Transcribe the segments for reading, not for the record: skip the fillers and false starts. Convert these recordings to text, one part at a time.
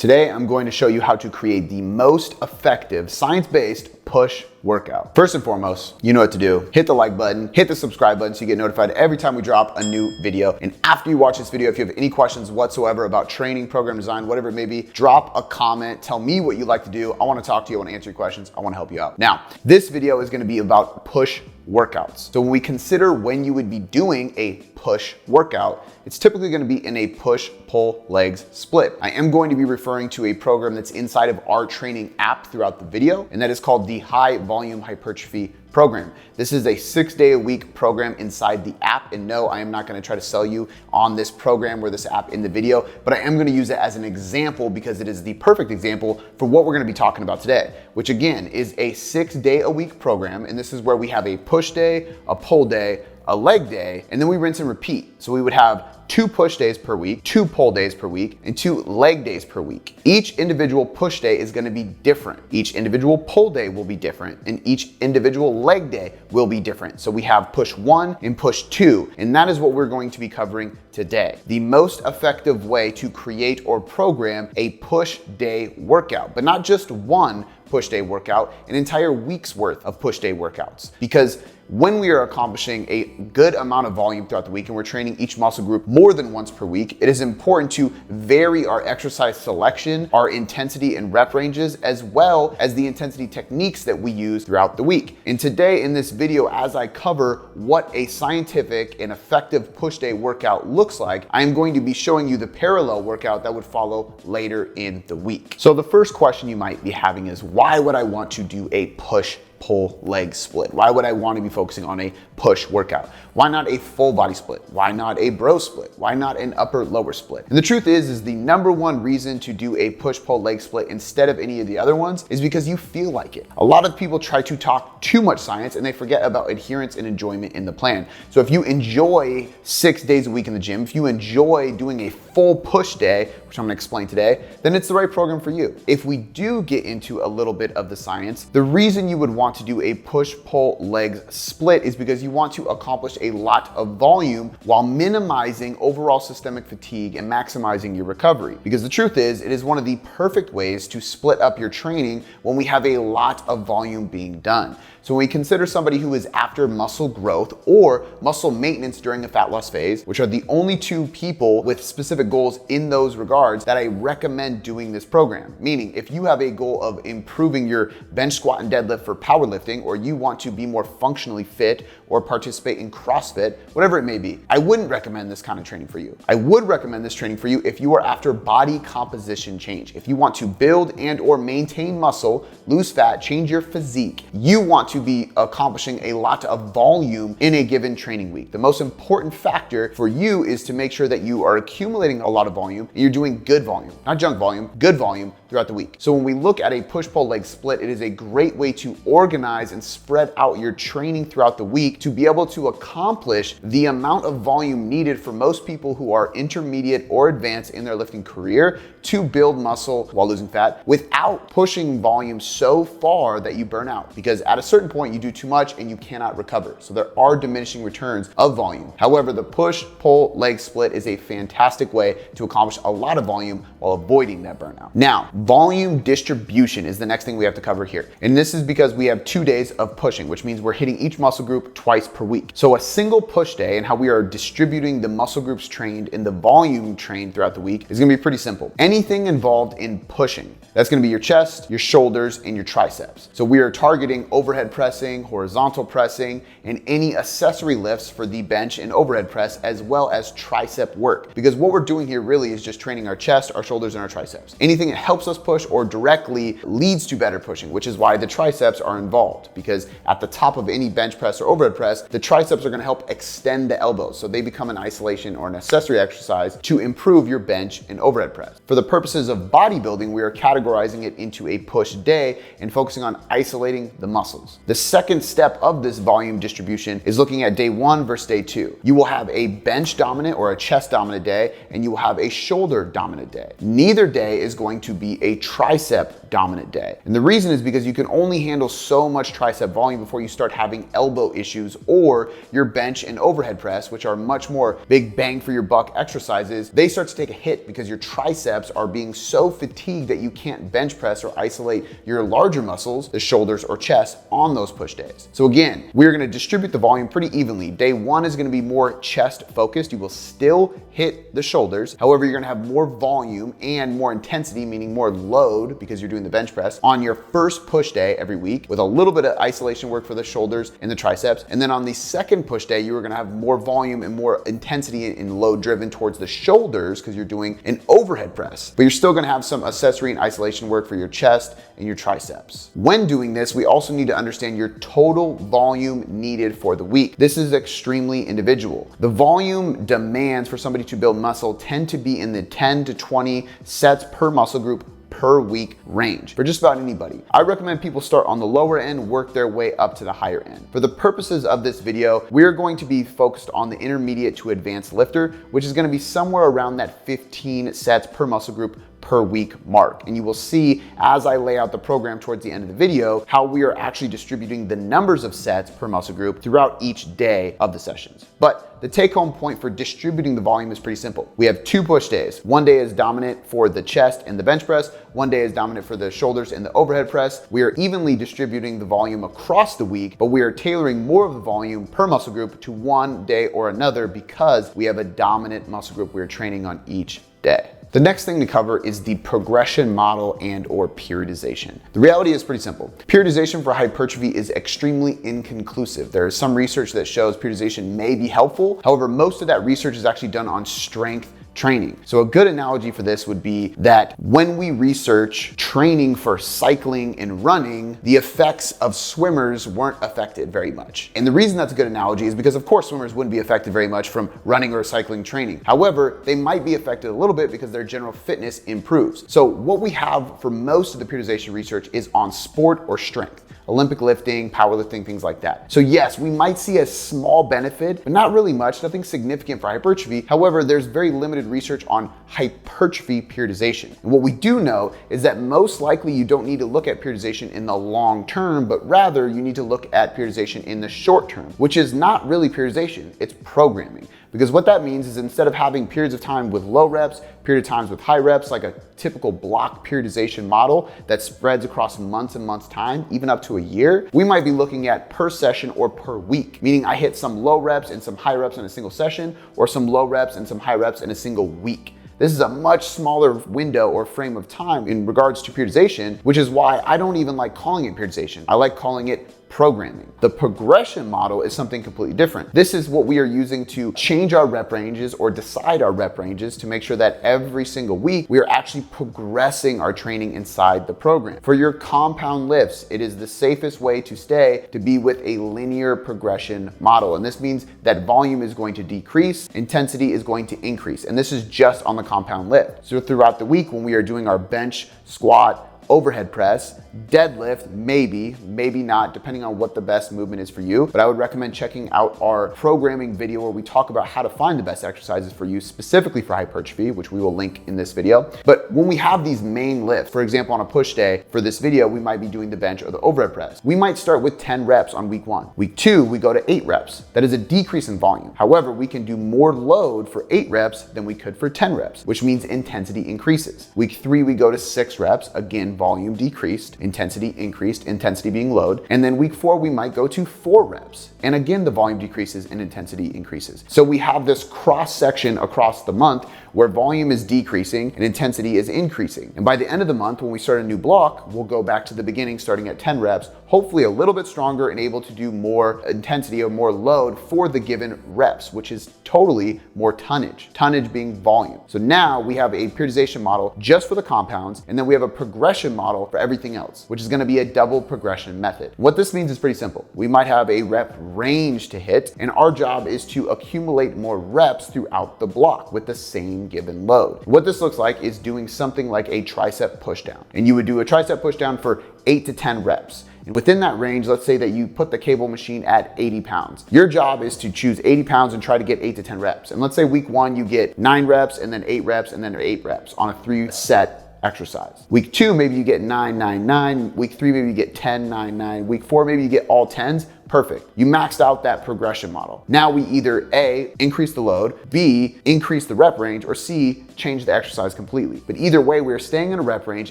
Today, I'm going to show you how to create the most effective science-based push workout. First and foremost, you know what to do. Hit the like button, hit the subscribe button so you get notified every time we drop a new video. And after you watch this video, if you have any questions whatsoever about training, program design, whatever it may be, drop a comment, tell me what you'd like to do. I wanna talk to you, I wanna answer your questions, I wanna help you out. Now, this video is gonna be about push workouts. So when we consider when you would be doing a push workout, it's typically gonna be in a push-pull legs split. I am going to be referring to a program that's inside of our training app throughout the video, and that is called the High Volume Hypertrophy program. This is a 6-day-a-week program inside the app, and no, I am not gonna try to sell you on this program or this app in the video, but I am gonna use it as an example because it is the perfect example for what we're gonna be talking about today, which again is a 6-day-a-week program, and this is where we have a push day, a pull day, a leg day, and then we rinse and repeat. So we would have 2 push days per week, 2 pull days per week, and 2 leg days per week. Each individual push day is gonna be different. Each individual pull day will be different, and each individual leg day will be different. So we have push 1 and push 2, and that is what we're going to be covering today. The most effective way to create or program a push day workout, but not just one push day workout, an entire week's worth of push day workouts. Because when we are accomplishing a good amount of volume throughout the week and we're training each muscle group more than once per week, it is important to vary our exercise selection, our intensity and rep ranges, as well as the intensity techniques that we use throughout the week. And today in this video, as I cover what a scientific and effective push day workout looks like, I am going to be showing you the parallel workout that would follow later in the week. So the first question you might be having is, why would I want to do a push-pull leg split? Why would I want to be focusing on a push workout? Why not a full body split? Why not a bro split? Why not an upper lower split? And the truth is the number one reason to do a push-pull leg split instead of any of the other ones is because you feel like it. A lot of people try to talk too much science and they forget about adherence and enjoyment in the plan. So if you enjoy 6 days a week in the gym, if you enjoy doing a full push day, which I'm gonna explain today, then it's the right program for you. If we do get into a little bit of the science, the reason you would want to do a push-pull legs split is because you want to accomplish a lot of volume while minimizing overall systemic fatigue and maximizing your recovery. Because the truth is, it is one of the perfect ways to split up your training when we have a lot of volume being done. So when we consider somebody who is after muscle growth or muscle maintenance during a fat loss phase, which are the only two people with specific goals in those regards that I recommend doing this program. Meaning, if you have a goal of improving your bench squat and deadlift for powerlifting, or you want to be more functionally fit or participate in CrossFit, whatever it may be, I wouldn't recommend this kind of training for you. I would recommend this training for you if you are after body composition change. If you want to build and or maintain muscle, lose fat, change your physique, you want to be accomplishing a lot of volume in a given training week. The most important factor for you is to make sure that you are accumulating a lot of volume and you're doing good volume, not junk volume, good volume throughout the week. So when we look at a push-pull leg split, it is a great way to organize and spread out your training throughout the week to be able to accomplish the amount of volume needed for most people who are intermediate or advanced in their lifting career to build muscle while losing fat without pushing volume so far that you burn out. Because at a certain point, you do too much and you cannot recover. So there are diminishing returns of volume. However, the push-pull leg split is a fantastic way to accomplish a lot of volume while avoiding that burnout. Now, volume distribution is the next thing we have to cover here. And this is because we have 2 days of pushing, which means we're hitting each muscle group twice per week. So a single push day and how we are distributing the muscle groups trained and the volume trained throughout the week is gonna be pretty simple. Anything involved in pushing, that's gonna be your chest, your shoulders, and your triceps. So we are targeting overhead pressing, horizontal pressing, and any accessory lifts for the bench and overhead press, as well as tricep work. Because what we're doing here really is just training our chest, our shoulders, and our triceps. Anything that helps us push or directly leads to better pushing, which is why the triceps are involved. Because at the top of any bench press or overhead press, the triceps are gonna help extend the elbows. So they become an isolation or an accessory exercise to improve your bench and overhead press. For the purposes of bodybuilding, we are categorizing it into a push day and focusing on isolating the muscles. The second step of this volume distribution is looking at day 1 versus day 2. You will have a bench dominant or a chest dominant day, and you will have a shoulder dominant day. Neither day is going to be a tricep dominant day. And the reason is because you can only handle so much tricep volume before you start having elbow issues, or your bench and overhead press, which are much more big bang for your buck exercises, they start to take a hit because your triceps are being so fatigued that you can't bench press or isolate your larger muscles, the shoulders or chest, on those push days. So again, we're gonna distribute the volume pretty evenly. Day one is gonna be more chest focused. You will still hit the shoulders. However, you're gonna have more volume and more intensity, meaning more load because you're doing the bench press on your first push day every week, with a little bit of isolation work for the shoulders and the triceps. And then on the second push day, you are gonna have more volume and more intensity and load driven towards the shoulders because you're doing an overhead press. But you're still gonna have some accessory and isolation work for your chest and your triceps. When doing this, we also need to understand your total volume needed for the week. This is extremely individual. The volume demands for somebody to build muscle tend to be in the 10 to 20 sets per muscle group per week range for just about anybody. I recommend people start on the lower end, work their way up to the higher end. For the purposes of this video, we're going to be focused on the intermediate to advanced lifter, which is going to be somewhere around that 15 sets per muscle group per week mark. And you will see as I lay out the program towards the end of the video, how we are actually distributing the numbers of sets per muscle group throughout each day of the sessions. But the take home point for distributing the volume is pretty simple. We have 2 push days. One day is dominant for the chest and the bench press. One day is dominant for the shoulders and the overhead press. We are evenly distributing the volume across the week, but we are tailoring more of the volume per muscle group to one day or another because we have a dominant muscle group we're training on each day. The next thing to cover is the progression model and or periodization. The reality is pretty simple. Periodization for hypertrophy is extremely inconclusive. There is some research that shows periodization may be helpful. However, most of that research is actually done on strength training. So a good analogy for this would be that when we research training for cycling and running, the effects of swimmers weren't affected very much. And the reason that's a good analogy is because of course swimmers wouldn't be affected very much from running or cycling training. However, they might be affected a little bit because their general fitness improves. So what we have for most of the periodization research is on sport or strength. Olympic lifting, powerlifting, things like that. So yes, we might see a small benefit, but not really much, nothing significant for hypertrophy. However, there's very limited research on hypertrophy periodization. And what we do know is that most likely you don't need to look at periodization in the long term, but rather you need to look at periodization in the short term, which is not really periodization, it's programming. Because what that means is instead of having periods of time with low reps, period of times with high reps, like a typical block periodization model that spreads across months and months time, even up to a year, we might be looking at per session or per week, meaning I hit some low reps and some high reps in a single session, or some low reps and some high reps in a single week. This is a much smaller window or frame of time in regards to periodization, which is why I don't even like calling it periodization. I like calling it programming. The progression model is something completely different. This is what we are using to change our rep ranges or decide our rep ranges to make sure that every single week we are actually progressing our training inside the program. For your compound lifts, it is the safest way to stay to be with a linear progression model. And this means that volume is going to decrease, intensity is going to increase. And this is just on the compound lift. So throughout the week when we are doing our bench, squat, overhead press, deadlift, maybe not, depending on what the best movement is for you. But I would recommend checking out our programming video where we talk about how to find the best exercises for you specifically for hypertrophy, which we will link in this video. But when we have these main lifts, for example, on a push day for this video, we might be doing the bench or the overhead press. We might start with 10 reps on week 1. Week 2, we go to 8 reps. That is a decrease in volume. However, we can do more load for 8 reps than we could for 10 reps, which means intensity increases. Week 3, we go to 6 reps. Again, volume decreased, intensity increased, intensity being load. And then week 4, we might go to 4 reps. And again, the volume decreases and intensity increases. So we have this cross section across the month where volume is decreasing and intensity is increasing. And by the end of the month, when we start a new block, we'll go back to the beginning, starting at 10 reps, hopefully a little bit stronger and able to do more intensity or more load for the given reps, which is totally more tonnage being volume. So now we have a periodization model just for the compounds, and then we have a progression model for everything else, which is gonna be a double progression method. What this means is pretty simple. We might have a rep range to hit, and our job is to accumulate more reps throughout the block with the same given load. What this looks like is doing something like a tricep pushdown. And you would do a tricep pushdown for 8 to 10 reps. And within that range, let's say that you put the cable machine at 80 pounds. Your job is to choose 80 pounds and try to get 8 to 10 reps. And let's say week 1, you get 9 reps and then 8 reps and then 8 reps on a 3-set exercise. Week 2, maybe you get 9, 9, 9. Week 3, maybe you get 10, 9, 9. Week 4, maybe you get all 10s. Perfect. You maxed out that progression model. Now we either A, increase the load, B, increase the rep range, or C, change the exercise completely. But either way, we're staying in a rep range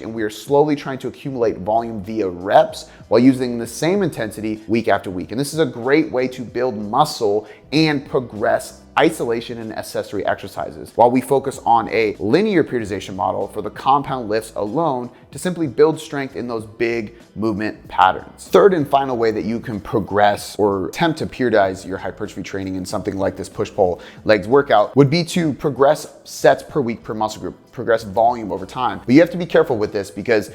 and we are slowly trying to accumulate volume via reps while using the same intensity week after week. And this is a great way to build muscle and progress isolation and accessory exercises, while we focus on a linear periodization model for the compound lifts alone to simply build strength in those big movement patterns. Third and final way that you can progress or attempt to periodize your hypertrophy training in something like this push-pull legs workout would be to progress sets per week per muscle group, progress volume over time. But you have to be careful with this because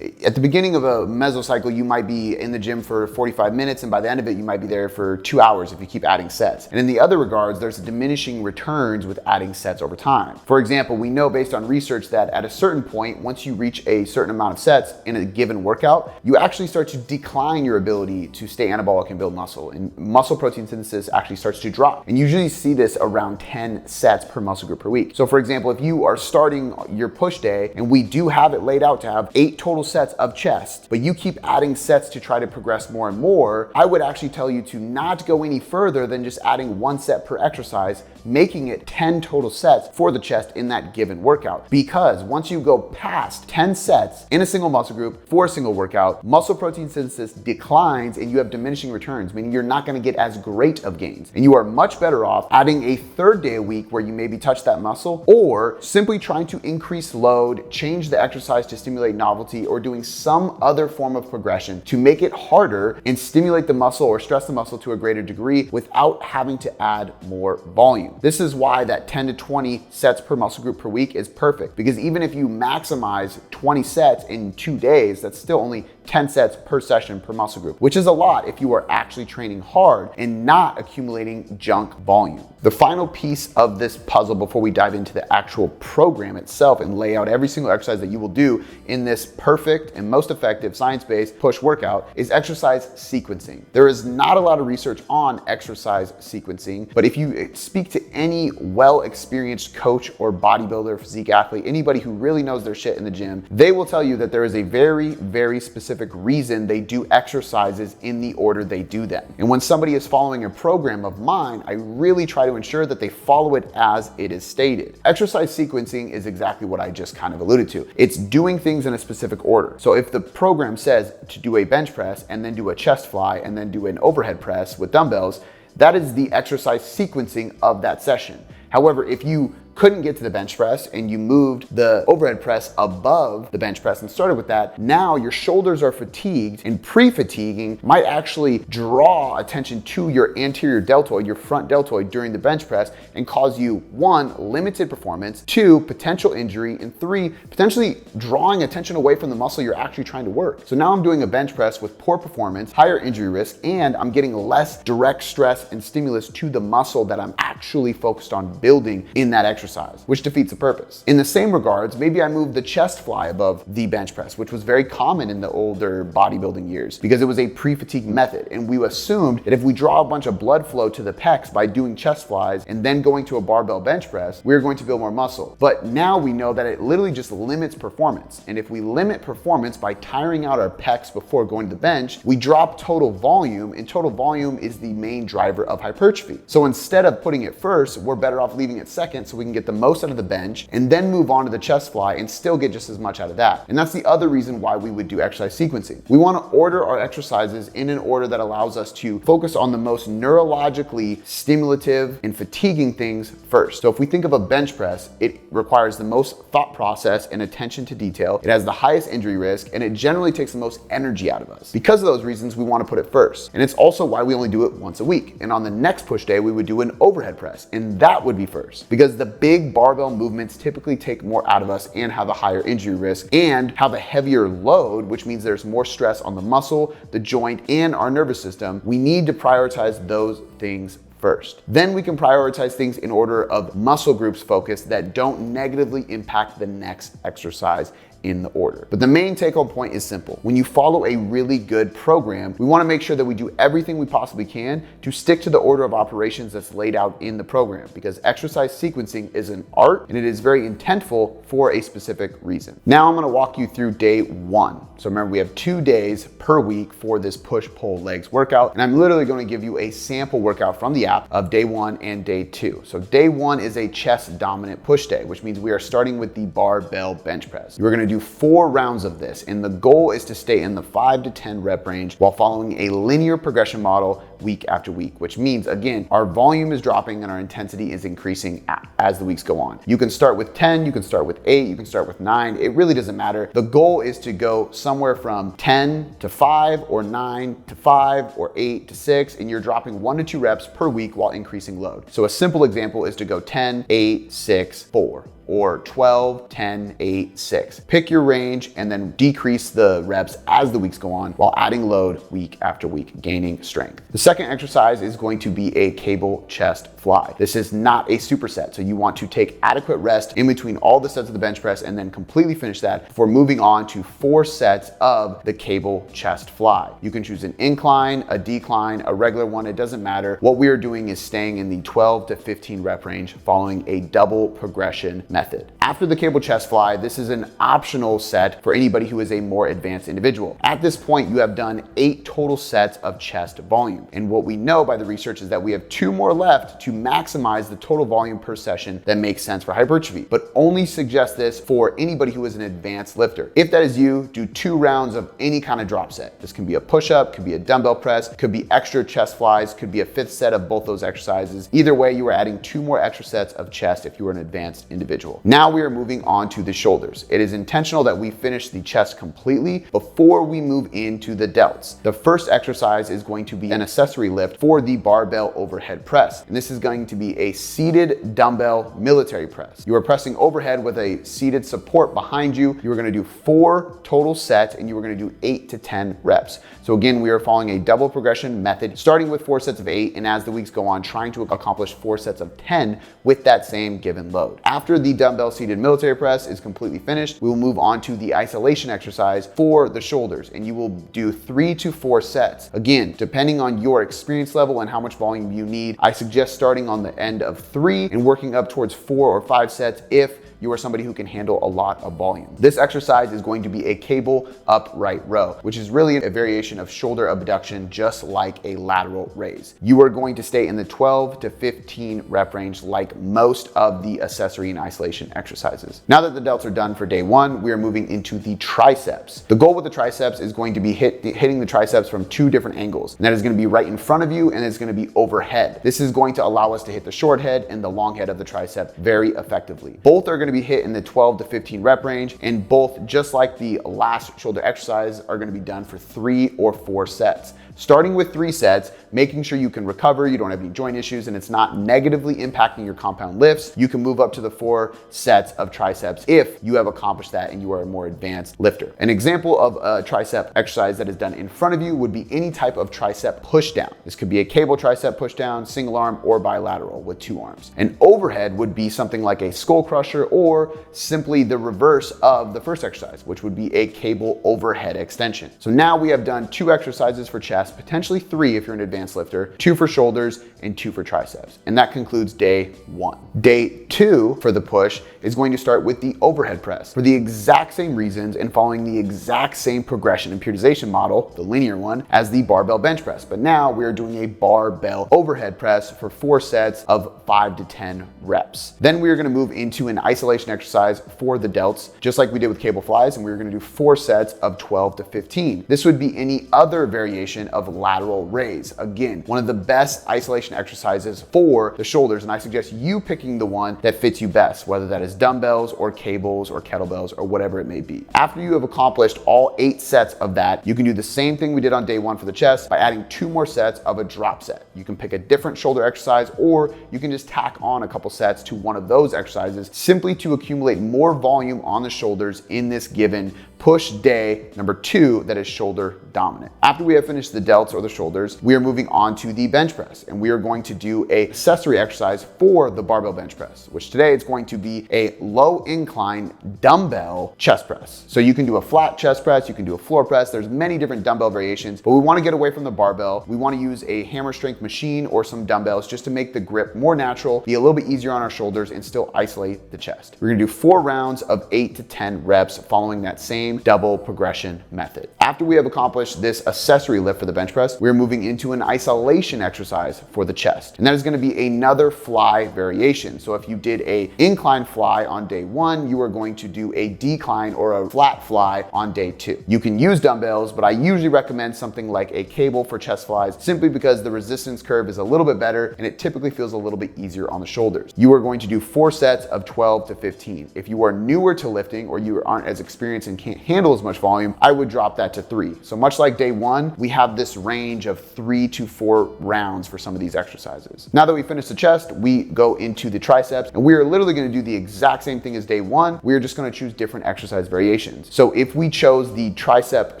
at the beginning of a mesocycle, you might be in the gym for 45 minutes, and by the end of it, you might be there for 2 hours if you keep adding sets. And in the other regards, there's diminishing returns with adding sets over time. For example, we know based on research that at a certain point, once you reach a certain amount of sets in a given workout, you actually start to decline your ability to stay anabolic and build muscle. And muscle protein synthesis actually starts to drop. And you usually see this around 10 sets per muscle group per week. So for example, if you are starting your push day, and we do have it laid out to have 8 total sets of chest, but you keep adding sets to try to progress more and more, I would actually tell you to not go any further than just adding 1 set per exercise, making it 10 total sets for the chest in that given workout. Because once you go past 10 sets in a single muscle group for a single workout, muscle protein synthesis declines and you have diminishing returns, meaning you're not gonna get as great of gains. And you are much better off adding a 3rd day a week where you maybe touch that muscle, or simply trying to increase load, change the exercise to stimulate novelty, or doing some other form of progression to make it harder and stimulate the muscle or stress the muscle to a greater degree without having to add more volume. This is why that 10 to 20 sets per muscle group per week is perfect, because even if you maximize 20 sets in 2 days, that's still only 10 sets per session per muscle group, which is a lot if you are actually training hard and not accumulating junk volume. The final piece of this puzzle before we dive into the actual program itself and lay out every single exercise that you will do in this perfect and most effective science-based push workout is exercise sequencing. There is not a lot of research on exercise sequencing, but if you speak to any well-experienced coach or bodybuilder, physique athlete, anybody who really knows their shit in the gym, they will tell you that there is a very, very specific reason they do exercises in the order they do them. And when somebody is following a program of mine, I really try to ensure that they follow it as it is stated. Exercise sequencing is exactly what I just kind of alluded to. It's doing things in a specific order. So if the program says to do a bench press and then do a chest fly and then do an overhead press with dumbbells, that is the exercise sequencing of that session. However, if you couldn't get to the bench press and you moved the overhead press above the bench press and started with that, now your shoulders are fatigued, and pre-fatiguing might actually draw attention to your anterior deltoid, your front deltoid during the bench press, and cause you 1, limited performance, 2, potential injury, and 3, potentially drawing attention away from the muscle you're actually trying to work. So now I'm doing a bench press with poor performance, higher injury risk, and I'm getting less direct stress and stimulus to the muscle that I'm actually focused on building in that exercise, which defeats the purpose. In the same regards, maybe I moved the chest fly above the bench press, which was very common in the older bodybuilding years because it was a pre-fatigue method. And we assumed that if we draw a bunch of blood flow to the pecs by doing chest flies and then going to a barbell bench press, we're going to build more muscle. But now we know that it literally just limits performance. And if we limit performance by tiring out our pecs before going to the bench, we drop total volume, and total volume is the main driver of hypertrophy. So instead of putting it first, we're better off leaving it second so we can get the most out of the bench and then move on to the chest fly and still get just as much out of that. And that's the other reason why we would do exercise sequencing. We want to order our exercises in an order that allows us to focus on the most neurologically stimulative and fatiguing things first. So if we think of a bench press, it requires the most thought process and attention to detail. It has the highest injury risk, and it generally takes the most energy out of us. Because of those reasons, we want to put it first. And it's also why we only do it once a week. And on the next push day, we would do an overhead press, and that would be first. Because the big barbell movements typically take more out of us and have a higher injury risk and have a heavier load, which means there's more stress on the muscle, the joint, and our nervous system. We need to prioritize those things first. Then we can prioritize things in order of muscle groups focus that don't negatively impact the next exercise in the order. But the main take-home point is simple. When you follow a really good program, we want to make sure that we do everything we possibly can to stick to the order of operations that's laid out in the program, because exercise sequencing is an art and it is very intentful for a specific reason. Now I'm going to walk you through day 1. So remember, we have 2 days per week for this push-pull legs workout, and I'm literally going to give you a sample workout from the app of day 1 and day 2. So day 1 is a chest dominant push day, which means we are starting with the barbell bench press. We're going to do 4 rounds of this, and the goal is to stay in the 5 to 10 rep range while following a linear progression model week after week, which means, again, our volume is dropping and our intensity is increasing as the weeks go on. You can start with 10, you can start with 8, you can start with 9. It really doesn't matter. The goal is to go somewhere from 10 to 5 or 9 to 5 or 8 to 6, and you're dropping 1 to 2 reps per week while increasing load. So a simple example is to go 10, 8, 6, 4. Or 12, 10, 8, 6. Pick your range and then decrease the reps as the weeks go on while adding load week after week, gaining strength. The second exercise is going to be a cable chest fly. This is not a superset, so you want to take adequate rest in between all the sets of the bench press and then completely finish that before moving on to 4 sets of the cable chest fly. You can choose an incline, a decline, a regular one, it doesn't matter. What we are doing is staying in the 12 to 15 rep range following a double progression method. After the cable chest fly, this is an optional set for anybody who is a more advanced individual. At this point, you have done 8 total sets of chest volume. And what we know by the research is that we have 2 more left to maximize the total volume per session that makes sense for hypertrophy, but only suggest this for anybody who is an advanced lifter. If that is you, do 2 rounds of any kind of drop set. This can be a push-up, could be a dumbbell press, could be extra chest flies, could be a 5th set of both those exercises. Either way, you are adding 2 more extra sets of chest if you are an advanced individual. Now we are moving on to the shoulders. It is intentional that we finish the chest completely before we move into the delts. The first exercise is going to be an accessory lift for the barbell overhead press. And this is going to be a seated dumbbell military press. You are pressing overhead with a seated support behind you. You are going to do 4 total sets and you are going to do 8 to 10 reps. So again, we are following a double progression method, starting with 4 sets of 8, and as the weeks go on, trying to accomplish 4 sets of 10 with that same given load. After the dumbbell seated military press is completely finished, we will move on to the isolation exercise for the shoulders, and you will do 3 to 4 sets. Again, depending on your experience level and how much volume you need, I suggest starting on the end of 3 and working up towards 4 or 5 sets if you are somebody who can handle a lot of volume. This exercise is going to be a cable upright row, which is really a variation of shoulder abduction, just like a lateral raise. You are going to stay in the 12 to 15 rep range like most of the accessory and isolation exercises. Now that the delts are done for day 1, we are moving into the triceps. The goal with the triceps is going to be hitting the triceps from 2 different angles. And that is going to be right in front of you and it's going to be overhead. This is going to allow us to hit the short head and the long head of the tricep very effectively. Both are going to be hit in the 12 to 15 rep range, and both, just like the last shoulder exercise, are going to be done for 3 or 4 sets. Starting with 3 sets, making sure you can recover, you don't have any joint issues, and it's not negatively impacting your compound lifts. You can move up to the 4 sets of triceps if you have accomplished that and you are a more advanced lifter. An example of a tricep exercise that is done in front of you would be any type of tricep pushdown. This could be a cable tricep pushdown, single arm, or bilateral with 2 arms. An overhead would be something like a skull crusher, or simply the reverse of the first exercise, which would be a cable overhead extension. So now we have done 2 exercises for chest, potentially 3 if you're an advanced lifter, 2 for shoulders, and 2 for triceps. And that concludes day 1. Day 2 for the push is going to start with the overhead press for the exact same reasons and following the exact same progression and periodization model, the linear one, as the barbell bench press. But now we are doing a barbell overhead press for 4 sets of 5 to 10 reps. Then we are going to move into an isolation exercise for the delts, just like we did with cable flies, and we're going to do 4 sets of 12 to 15. This would be any other variation of lateral raise. Again, one of the best isolation exercises for the shoulders, and I suggest you picking the one that fits you best, whether that is dumbbells or cables or kettlebells or whatever it may be. After you have accomplished all 8 sets of that, you can do the same thing we did on day 1 for the chest by adding 2 more sets of a drop set. You can pick a different shoulder exercise, or you can just tack on a couple sets to one of those exercises simply to accumulate more volume on the shoulders in this given push day number 2 that is shoulder dominant. After we have finished the delts or the shoulders, we are moving on to the bench press, and we are going to do an accessory exercise for the barbell bench press, which today it's going to be a low incline dumbbell chest press. So you can do a flat chest press, you can do a floor press, there's many different dumbbell variations, but we want to get away from the barbell. We want to use a hammer strength machine or some dumbbells just to make the grip more natural, be a little bit easier on our shoulders, and still isolate the chest. We're gonna do 4 rounds of 8 to 10 reps following that same double progression method. After we have accomplished this accessory lift for the bench press, we're moving into an isolation exercise for the chest. And that is gonna be another fly variation. So if you did a incline fly on day 1, you are going to do a decline or a flat fly on day 2. You can use dumbbells, but I usually recommend something like a cable for chest flies simply because the resistance curve is a little bit better and it typically feels a little bit easier on the shoulders. You are going to do 4 sets of 12 to 15. If you are newer to lifting or you aren't as experienced and can't handle as much volume, I would drop that to 3. So much like day 1, we have this range of 3 to 4 rounds for some of these exercises. Now that we finished the chest, we go into the triceps, and we are literally going to do the exact same thing as day 1. We are just going to choose different exercise variations. So if we chose the tricep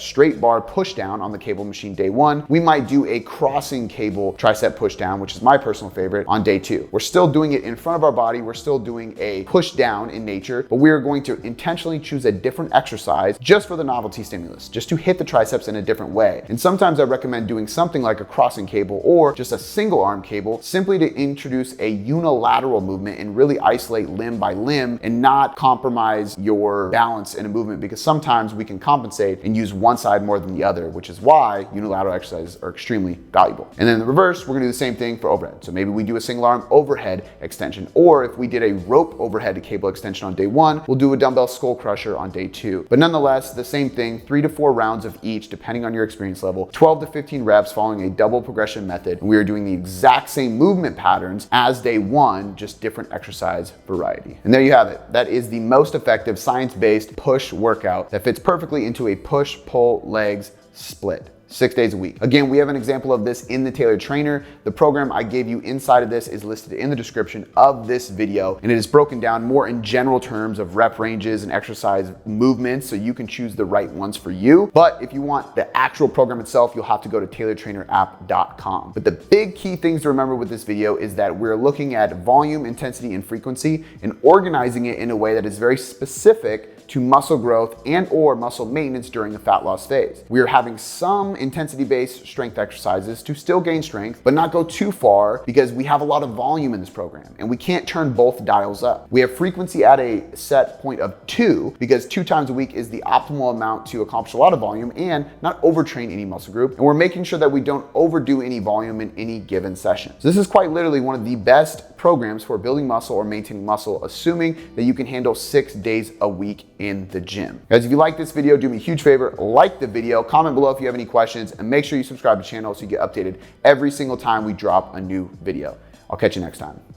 straight bar push down on the cable machine day 1, we might do a crossing cable tricep push down, which is my personal favorite, on day 2. We're still doing it in front of our body. We're still doing a push down in nature, but we are going to intentionally choose a different exercise just for the novelty stimulus, just to hit the triceps in a different way. And sometimes I recommend doing something like a crossing cable or just a single arm cable, simply to introduce a unilateral movement and really isolate limb by limb and not compromise your balance in a movement, because sometimes we can compensate and use one side more than the other, which is why unilateral exercises are extremely valuable. And then in the reverse, we're gonna do the same thing for overhead. So maybe we do a single arm overhead extension, or if we did a rope overhead cable extension on day 1, we'll do a dumbbell skull crusher on day 2. But nonetheless, the same thing, 3 to 4 rounds of each, depending on your experience level, 12 to 15 reps following a double progression method. And we are doing the exact same movement patterns as day 1, just different exercise variety. And there you have it. That is the most effective science-based push workout that fits perfectly into a push-pull legs split. 6 days a week. Again, we have an example of this in the Tailored Trainer. The program I gave you inside of this is listed in the description of this video, and it is broken down more in general terms of rep ranges and exercise movements, so you can choose the right ones for you. But if you want the actual program itself, you'll have to go to tailoredtrainerapp.com. But the big key things to remember with this video is that we're looking at volume, intensity, and frequency, and organizing it in a way that is very specific to muscle growth and or muscle maintenance during the fat loss phase. We are having some intensity-based strength exercises to still gain strength, but not go too far, because we have a lot of volume in this program and we can't turn both dials up. We have frequency at a set point of 2, because 2 times a week is the optimal amount to accomplish a lot of volume and not overtrain any muscle group. And we're making sure that we don't overdo any volume in any given session. So this is quite literally one of the best programs for building muscle or maintaining muscle, assuming that you can handle 6 days a week in the gym. Guys, if you like this video, do me a huge favor, like the video, comment below if you have any questions, and make sure you subscribe to the channel so you get updated every single time we drop a new video. I'll catch you next time.